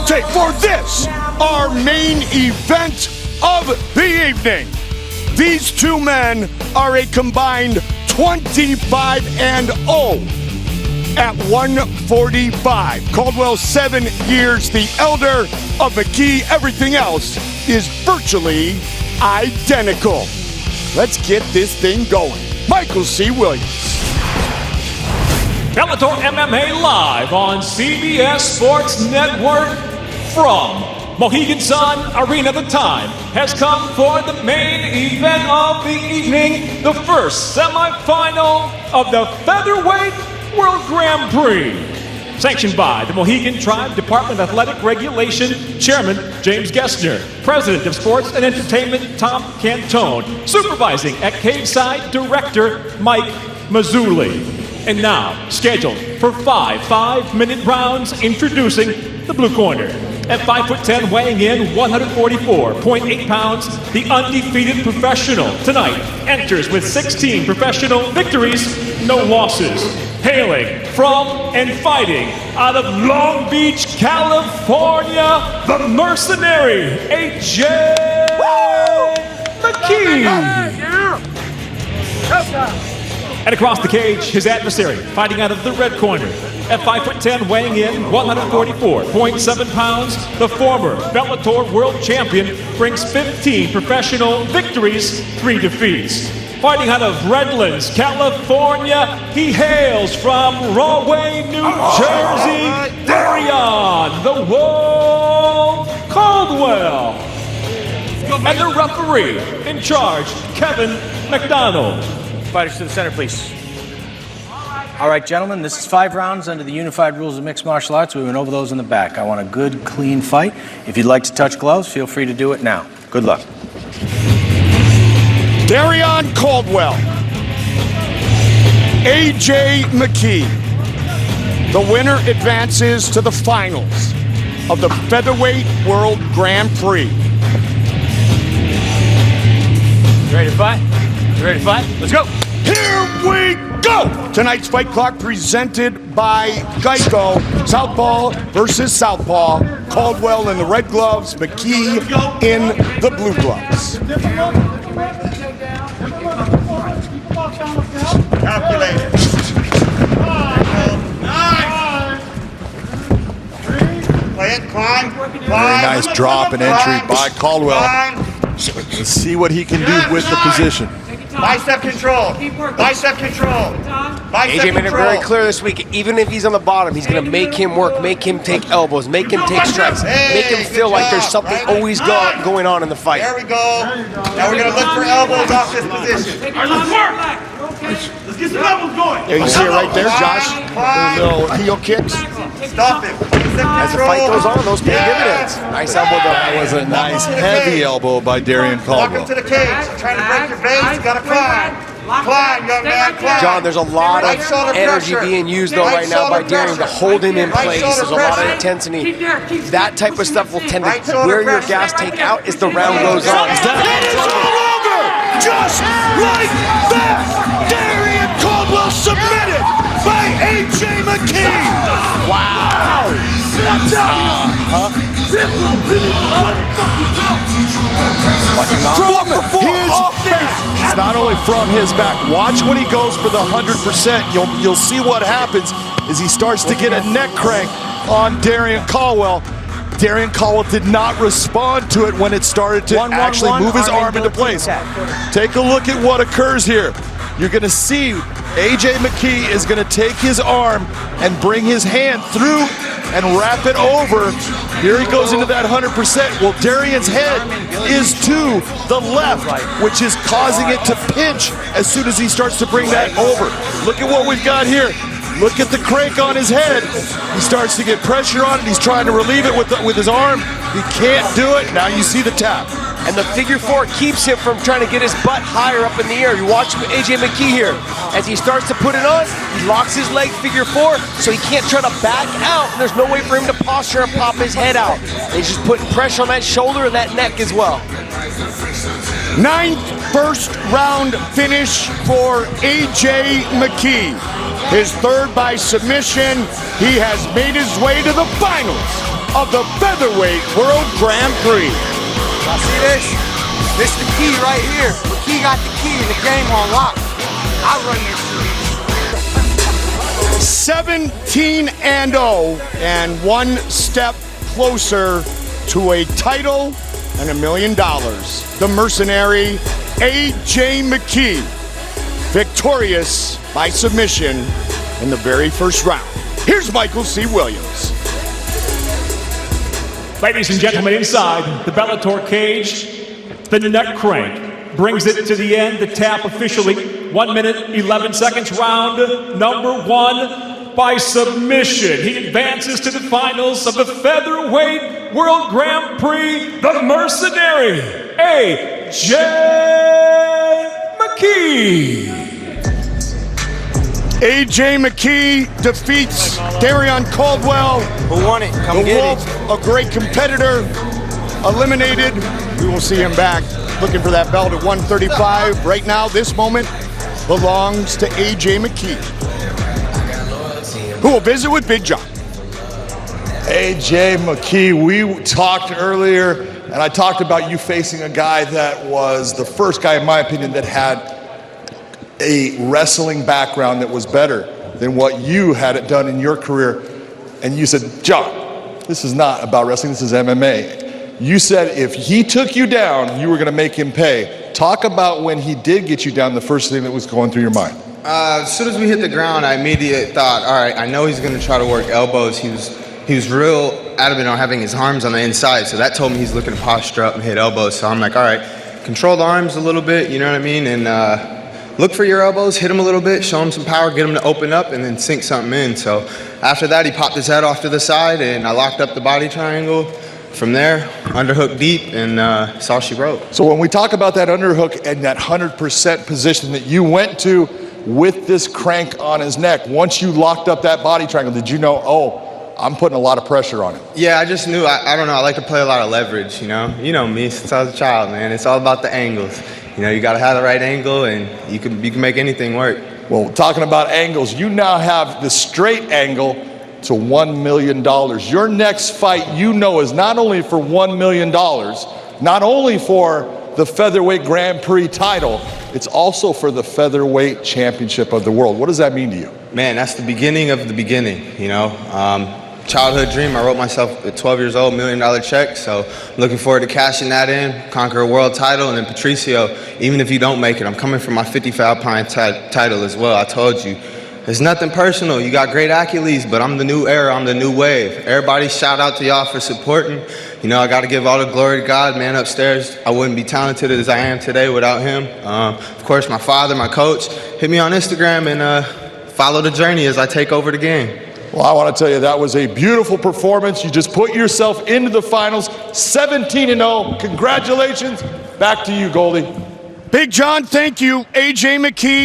tape for this, our main event of the evening. These two men are a combined 25-0 at 145. Caldwell 7 years the elder of McKee. Everything else is virtually identical. Let's get this thing going. Michael C. Williams. Bellator MMA live on CBS Sports Network from Mohegan Sun Arena. The time has come for the main event of the evening, the first semifinal of the Featherweight World Grand Prix. Sanctioned by the Mohegan Tribe Department of Athletic Regulation Chairman James Gessner, President of Sports and Entertainment Tom Cantone, supervising at Caveside Director Mike Mazzulli. And now, scheduled for 5 5-minute rounds, introducing the blue corner. At 5'10", weighing in 144.8 pounds, the undefeated professional tonight enters with 16 professional victories, no losses. Hailing from and fighting out of Long Beach, California, the mercenary AJ McKee. And across the cage, his adversary, fighting out of the red corner. At 5'10", weighing in 144.7 pounds, the former Bellator world champion brings 15 professional victories, 3 defeats. Fighting out of Redlands, California, he hails from Rahway, New Jersey, Darrion "The Wolf" Caldwell. And the referee in charge, Kevin McDonald. Fighters to the center, please. All right, gentlemen, this is 5 rounds under the unified rules of mixed martial arts. We went over those in the back. I want a good, clean fight. If you'd like to touch gloves, feel free to do it now. Good luck. Darrion Caldwell, AJ McKee. The winner advances to the finals of the Featherweight World Grand Prix. You ready to fight? You ready to fight? Let's go. Here we go! Tonight's fight clock presented by Geico. Southpaw versus Southpaw. Caldwell in the red gloves, McKee in the blue gloves. Calculated. Play it, climb. Very nice drop and entry by Caldwell. Let's see what he can do with the position. Bicep control. Bicep control. AJ made it very clear this week, even if he's on the bottom, he's going to make him work, make him take elbows, make him take strikes, make him feel like there's something always going on in the fight. There we go. Now we're going to look for elbows off this position. All right, let's work. Let's get some elbows going. Yeah, you see it right there, Josh. Little heel kicks. Stop it. As the fight goes on, those pay dividends. Nice elbow though. That was a nice heavy elbow by Darrion Walk Caldwell. him to the cage. You're trying to break your base. You got to climb. Climb, young man, climb. John, there's a lot of energy being used though right now by Darrion to hold him in place. There's a lot of intensity. That type of stuff will tend to wear your gas tank out as the round goes on. It is all over! Just like that! Darrion Caldwell submitted by AJ McKee! Wow! From his back. It's not only from his back. Watch when he goes for the 100%. You'll see what happens as he starts to get a neck crank on Darrion Caldwell. Darrion Caldwell did not respond to it when it started to actually move his arm into place. Take a look at what occurs here. You're going to see AJ McKee is going to take his arm and bring his hand through and wrap it over. Here he goes into that 100%. Well, Darrion's head is to the left, which is causing it to pinch as soon as he starts to bring that over. Look at what we've got here. Look at the crank on his head. He starts to get pressure on it. He's trying to relieve it with his arm. He can't do it. Now you see the tap. And the figure 4 keeps him from trying to get his butt higher up in the air. You watch AJ McKee here. As he starts to put it on, he locks his leg figure 4, so he can't try to back out. And there's no way for him to posture and pop his head out. And he's just putting pressure on that shoulder and that neck as well. 9th first round finish for AJ McKee. His 3rd by submission. He has made his way to the finals of the Featherweight World Grand Prix. Y'all see this? This is the key right here. McKee got the key in the game on lock. I run this shit. 17-0 and one step closer to a title and $1 million. The mercenary AJ McKee, victorious by submission in the very first round. Here's Michael C. Williams. Ladies and gentlemen, inside the Bellator cage, the neck crank brings it to the end. The tap officially 1 minute, 11 seconds, round number 1 by submission. He advances to the finals of the Featherweight World Grand Prix, the mercenary, AJ McKee. AJ McKee defeats Darrion Caldwell. Who won it? Come The get Wolf, a great competitor, eliminated. We will see him back looking for that belt at 135. Right now, this moment belongs to AJ McKee, who will visit with Big John. AJ McKee, we talked earlier, and I talked about you facing a guy that was the first guy, in my opinion, that had a wrestling background that was better than what you had it done in your career. And you said, John, this is not about wrestling, this is MMA. You said if he took you down, you were gonna make him pay. Talk about when he did get you down, the first thing that was going through your mind. As soon as we hit the ground, I immediately thought, all right, I know he's gonna try to work elbows. He was real adamant on having his arms on the inside, so that told me he's looking to posture up and hit elbows. So I'm like, all right, control the arms a little bit, you know what I mean? And look for your elbows, hit him a little bit, show him some power, get him to open up, and then sink something in. So after that, he popped his head off to the side, and I locked up the body triangle. From there, underhook deep, and that's all she wrote. So when we talk about that underhook and that 100% position that you went to with this crank on his neck, once you locked up that body triangle, did you know, oh, I'm putting a lot of pressure on him? Yeah, I just knew, I don't know, I like to play a lot of leverage, you know? You know me since I was a child, man. It's all about the angles. You know, you gotta have the right angle, and you can make anything work. Well, talking about angles, you now have the straight angle to $1 million. Your next fight, you know, is not only for $1 million, not only for the Featherweight Grand Prix title, it's also for the Featherweight Championship of the World. What does that mean to you? Man, that's the beginning of the beginning, you know? Childhood dream, I wrote myself at 12 years old, $1 million check, so I'm looking forward to cashing that in, conquer a world title, and then Patricio, even if you don't make it, I'm coming for my 55-pound title as well. I told you, it's nothing personal. You got great accolades, but I'm the new era, I'm the new wave. Everybody shout out to y'all for supporting. You know, I got to give all the glory to God, man, upstairs. I wouldn't be talented as I am today without him. Of course, my father, my coach, hit me on Instagram and follow the journey as I take over the game. Well, I want to tell you, that was a beautiful performance. You just put yourself into the finals, 17-0. Congratulations. Back to you, Goldie. Big John, thank you. AJ McKee